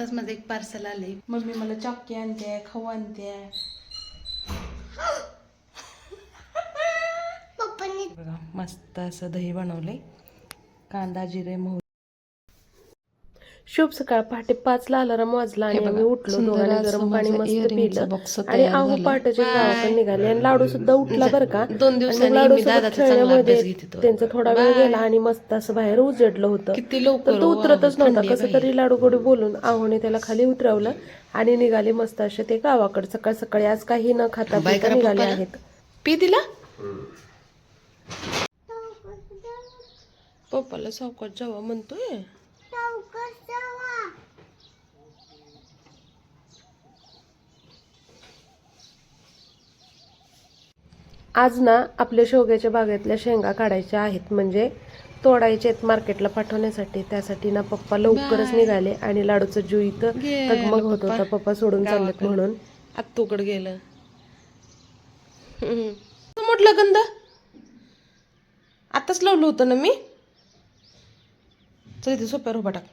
आताच माझं एक पार्सल आले. मम्मी मला चॉकी आणते, खाऊ आणते. बघा मस्त असं दही बनवले, कांदा जिरे मोहरी. शुभ सकाळ. पहाटे 5ला अलार्म वाजला आणि आम्ही उठलो. दोघांनी गरम पाणी मस्त पिलं आणि आहो पहाटेच्या गावाकडे निघाले. आणि लाडू सुद्धा उठला बरं का. 2 दिवसांनी लाडू मी सोबत दादाचा खेळण्यामध्ये त्यांचा थोडा वेळ गेला आणि मस्त असं बाहेर उजडलं होतं. तर तो उतरतच नव्हता. कसं तरी लाडू गोडी बोलून आहोने त्याला खाली उतरवलं आणि निघाले मस्त असे ते गावाकडे. सकाळ सकाळी आज काही न खाता पिता निघाले आहेत. पी दिला पप्पाला सावकाश जावा म्हणतोय. आज ना आपल्या शेवग्याच्या बागेतल्या शेंगा काढायच्या आहेत, म्हणजे तोडायचे आहेत मार्केटला पाठवण्यासाठी. त्यासाठी ना पप्पा लवकरच निघाले आणि लाडूचं जीव इथं तगमग होत होता पप्पा सोडून चाललेत म्हणून. आत्तूकडे गेलं. म्हटलं गंध आताच लावलं होतं ना मी. चल इथे सोप्यावर उभा टाक.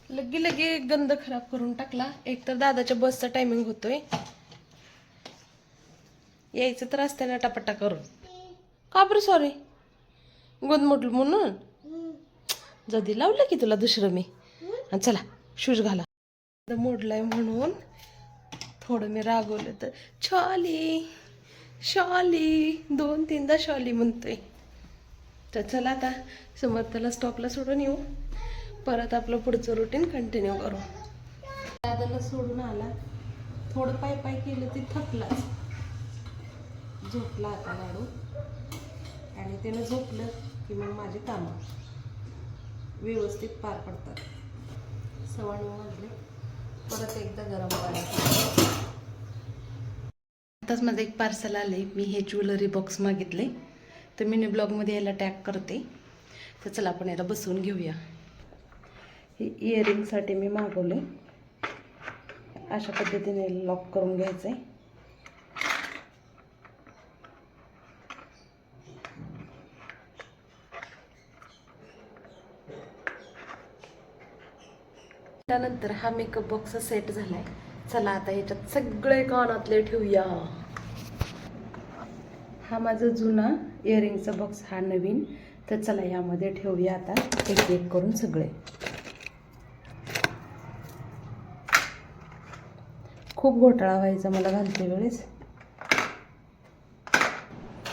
लगे गंध खराब करून टाकला. एक तर दादाच्या बसचा टायमिंग होतोय, यायचं तर असते ना टापटा करून. का बरं सॉरी गोंद मोडलं म्हणून. जदी लावलं की तुला दुसरं मी. आणि चला शूज घाला. मोडलाय म्हणून थोडं मी रागवलं तर शॉली शॉली 2-3दा शॉली म्हणतोय. तर चला आता समर्थला स्टॉपला सोडून येऊ, परत आपलं पुढचं रुटीन कंटिन्यू करू. दादाला सोडून आला, थोडं पाय पाय केलं ते थकलाच. झोपला आता लाडू आणि त्यानं झोपलं की मग माझे कामं व्यवस्थित पार पडतात. 9:15 वाजले. परत एकदा गरम पाणी. आताच माझं एक पार्सल आले. मी हे ज्वेलरी बॉक्स मागितले, तर मिनी ब्लॉगमध्ये याला टॅग करते. तर चला आपण याला बसवून घेऊया. हे इयरिंगसाठी मी मागवले. अशा पद्धतीने लॉक करून घ्यायचं आहे. त्यानंतर हा मेकअप बॉक्स सेट झालाय. चला आता ह्याच्यात सगळे कानातले ठेवूया. हा माझा जुना इयरिंगचा बॉक्स, हा नवीन. तर चला यामध्ये ठेवूया आता एक एक करून सगळे. खूप घोटाळा व्हायचा मला घालते वेळेस.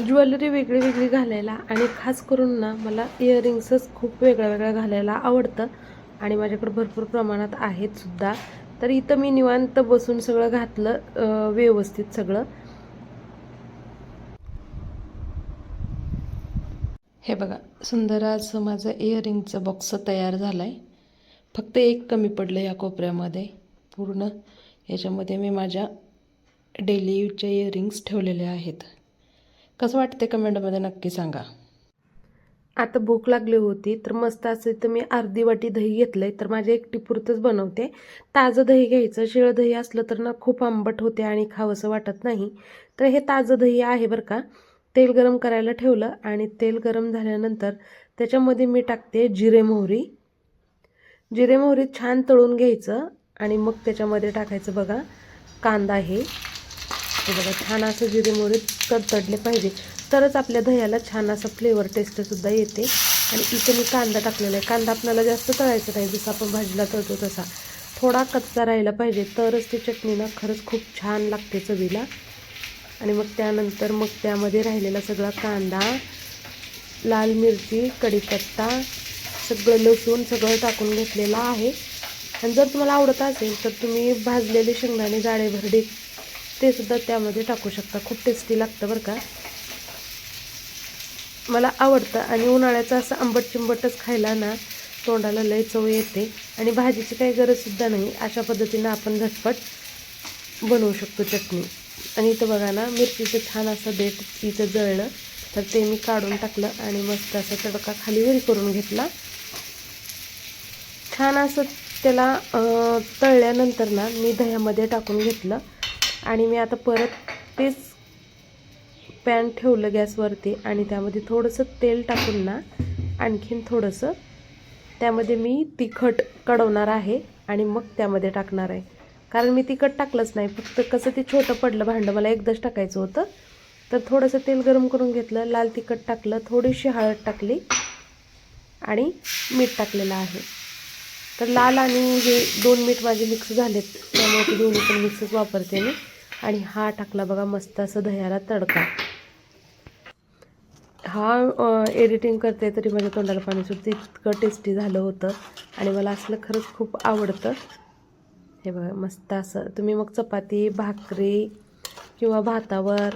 ज्वेलरी वेगळी वेगळी घालायला आणि खास करून ना मला इयरिंग्सच खूप वेगळ्या घालायला आवडतं आणि माझ्याकडे भरपूर प्रमाणात आहेत सुद्धा. तर इथं मी निवांत बसून सगळं घातलं व्यवस्थित सगळं. हे बघा सुंदर असं माझं इयरिंगचं बॉक्स तयार झालंय. फक्त एक कमी पडलं या कोपऱ्यामध्ये. पूर्ण याच्यामध्ये मी माझ्या डेली यूजच्या इयरिंग्स ठेवलेल्या आहेत. कसं वाटते कमेंटमध्ये नक्की सांगा. आता भूक लागली होती तर मस्त असं तर मी अर्धी वाटी दही घेतलंय. तर माझ्या एकटीपुरतंच बनवते. ताजं दही घ्यायचं. शिळं दही असलं तर ना खूप आंबट होते आणि खावंसं वाटत नाही. तर हे ताजं दही आहे बरं का. तेल गरम करायला ठेवलं आणि तेल गरम झाल्यानंतर त्याच्यामध्ये मी टाकते जिरे मोहरी. जिरे मोहरी छान तळून घ्यायचं आणि मग त्याच्यामध्ये टाकायचं बघा कांदा. हे बघा छान असं जिरे मोहरी तडतडले पाहिजे, तरच आपल्या दह्याला छान असा फ्लेवर टेस्टसुद्धा येते. आणि इथे मी कांदा टाकलेला आहे. कांदा आपल्याला जास्त तळायचा नाही, जसं आपण भाजीला तळतो तसा थोडा कच्चा राहायला पाहिजे, तरच ती चटणी ना खरंच खूप छान लागते चवीला. आणि मग त्यानंतर मग त्यामध्ये राहिलेला सगळा कांदा, लाल मिरची, कढीपत्ता, सगळं लसूण सगळं टाकून घेतलेलं आहे. आणि जर तुम्हाला आवडत असेल तर तुम्ही भाजलेले शेंगदाणे जाडे भरडे ते सुद्धा त्यामध्ये टाकू शकता. खूप टेस्टी लागतं बरं का. मला आवडतं आणि उन्हाळ्याचं असं आंबट चिंबटच खायला ना तोंडाला लय चव येते आणि भाजीची काही गरजसुद्धा नाही. अशा पद्धतीनं आपण झटपट बनवू शकतो चटणी. आणि इथं बघा ना मिरचीचं छान असं देठ इथं जळलं तर ते मी काढून टाकलं आणि मस्त असं तडका खाली वरी करून घेतला. छान असं त्याला तळल्यानंतर ना मी दह्यामध्ये टाकून घेतलं आणि मी आता परत तेच पॅन ठेवलं गॅसवरती आणि त्यामध्ये थोडंसं तेल टाकून ना आणखीन थोडंसं त्यामध्ये मी तिखट कढवणार आहे आणि मग त्यामध्ये टाकणार आहे. कारण मी तिखट टाकलंच नाही, फक्त कसं ते छोटं पडलं भांडं, मला एकदाच टाकायचं होतं. तर थोडंसं तेल गरम करून घेतलं, लाल तिखट टाकलं, थोडीशी हळद टाकली आणि मीठ टाकलेलं आहे. तर लाल आणि हे 2 मीठ माझे मिक्स झालेत, त्यामुळे ते दोन्ही पण मिक्सच वापरते मी. आणि हा टाकला बघा मस्त असं दह्याला तडका. हा एडिटिंग करते तरी माझ्या तोंडाला पाणी सुटतं, इतकं टेस्टी झालं होतं आणि मला असलं खरंच खूप आवडतं. हे बघा मस्त असं तुम्ही मग चपाती, भाकरी किंवा भातावर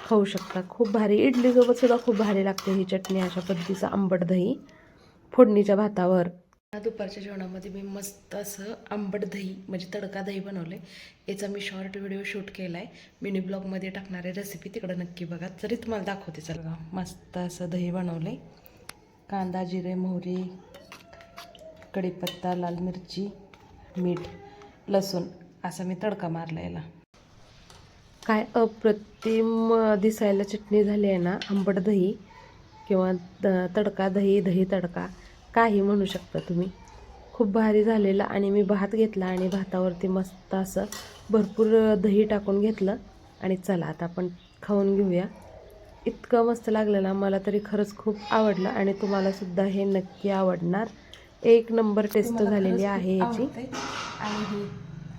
खाऊ शकता. खूप भारी, इडलीसोबत सुद्धा खूप भारी लागते ही चटणी. अशा पद्धतीचं आंबट दही फोडणीच्या भातावर. दुपारच्या जेवणामध्ये मी मस्त असं आंबट दही म्हणजे तडका दही बनवले. याचा मी शॉर्ट व्हिडिओ शूट केला आहे, मिनी ब्लॉगमध्ये टाकणारे रेसिपी तिकडं नक्की बघा. तरी तुम्हाला दाखवते. चला, मस्त असं दही बनवले. कांदा, जिरे, मोहरी, कढीपत्ता, लाल मिरची, मीठ, लसूण असा मी तडका मारला याला. काय अप्रतिम दिसायला चटणी झाली आहे ना. आंबट दही किंवा तडका दही, दही तडका काही म्हणू शकता तुम्ही. खूप भारी झालेलं. आणि मी भात घेतला आणि भातावरती मस्त असं भरपूर दही टाकून घेतलं. आणि चला आता आपण खाऊन घेऊया. इतकं मस्त लागलं ना, मला तरी खरंच खूप आवडलं आणि तुम्हाला सुद्धा हे नक्की आवडणार. एक नंबर टेस्ट झालेली आहे याची. आणि हे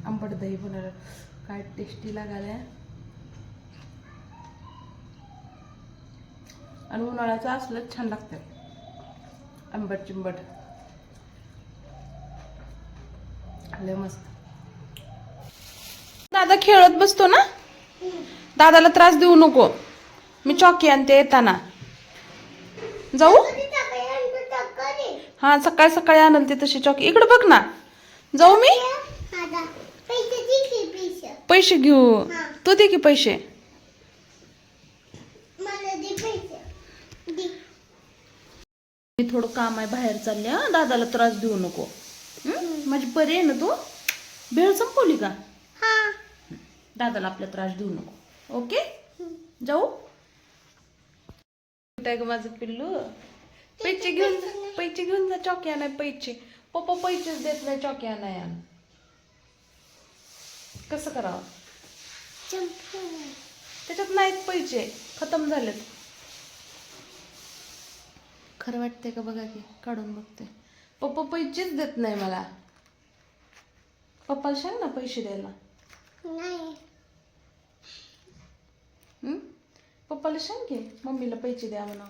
आंबट दही बनवलं काय टेस्टी लागायला. आणि उन्हाळ्याचं असलंच छान लागतं, आंबट चिंबट. लय मस्त. दादा खेळत बसतो ना, दादाला त्रास देऊ नको. मी चॉकी आणते येताना. जाऊ? हा, सकाळी सकाळी आणल ते तशी चॉकी. इकडे बघ ना. जाऊ मी? पैसे घेऊ. तू दे की पैसे. थोडं काम आहे, बाहेर चालले. हा, दादाला त्रास देऊ नको. माझी परी आहे ना तू. भेळ संपवली का? दादाला आपला त्रास देऊ नको. ओके, जाऊ. कुठे ग माझं पिल्लू? पैसे घेऊन जा, पैसे घेऊन जा. चॉकी आणाय पैसे. पप्पा पैसेच देत नाही चॉकी आणाय. कसं करावं? त्याच्यात नाहीत पैसे, खतम झालेत. खरं वाटतंय का बघा की, काढून बघते. पप्पा पैसेच देत नाही मला. पप्पाला सांग ना पैसे द्यायला. पप्पाला सांग की मम्मीला पैसे द्या म्हणा.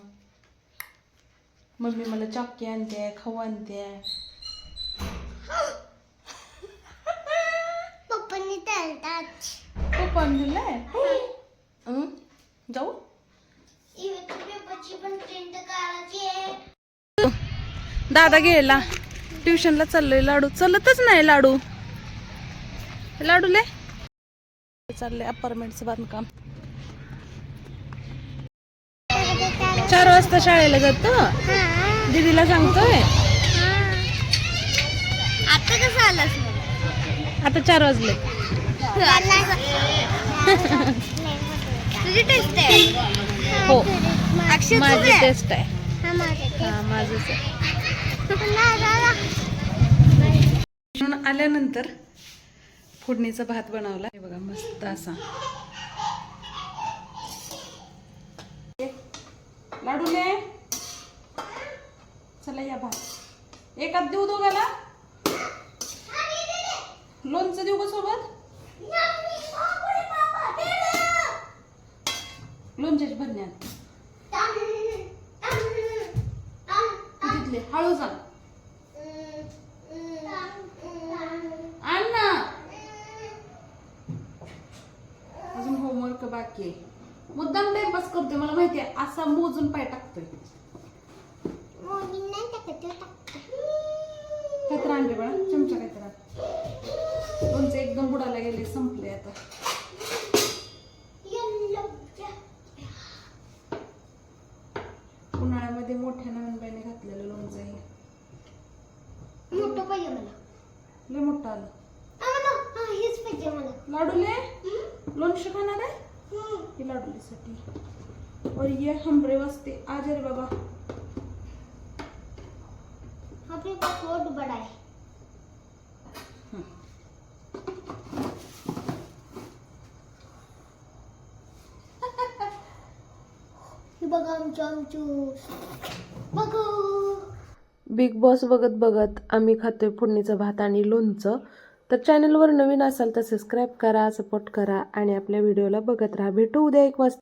मम्मी मला चॉकी आणते, खाऊ आणते. पप्पाने दिलाय. जाऊ. दादा गेला ट्युशनला. चाललोय. लाडू चलतच नाही. लाडूले चाललंय अपार्टमेंटचं बांधकाम. 4 वाजता शाळेला जातो. दीदीला सांगतोय. आता कसं आलास? आता 4 वाजले. तुझी टेस्ट आहे? हो, अक्षय माझी टेस्ट आहे. हा, माझंच आहे. म्हणून आल्यानंतर फोडणीचा भात बनवला. हे बघा मस्त असा. लाडूले चला या भात. एकात देऊ दोघाला. लोणचं देऊ का सोबत? लोणच्याची भरण्यात तिथले हळू जा. आण ना. अजून होमवर्क बाकी आहे. मुद्दाम टाइमपास करतोय, मला माहिती आहे. असा मोजून पाय टाकतोय. काय तर आणले बाळा, चमचा काय तर. लोणचं एकदम बुडाला गेले, संपले आता. उन्हाळ्यामध्ये मोठ्या नणंदबाईने घातलेलं लोणचं आहे. मोठं पाहिजे मला. लय मोठं आलं. हेच पाहिजे मला. लाडूले लोणचं खाणार आहे? हे लाडूलीसाठी. और ये हमरे वास्ते. आज रे बाबा. भी बहुत बड़ा है. हे बघा आमचं आमचं बघू. बिग बॉस बघत बघत आम्ही खातोय फोडणीचा भात आणि लोणचं. तर चॅनलवर नवीन असाल तर सबस्क्राईब करा, सपोर्ट करा आणि आपल्या व्हिडिओला बघत राहा. भेटू उद्या 1 वाजता.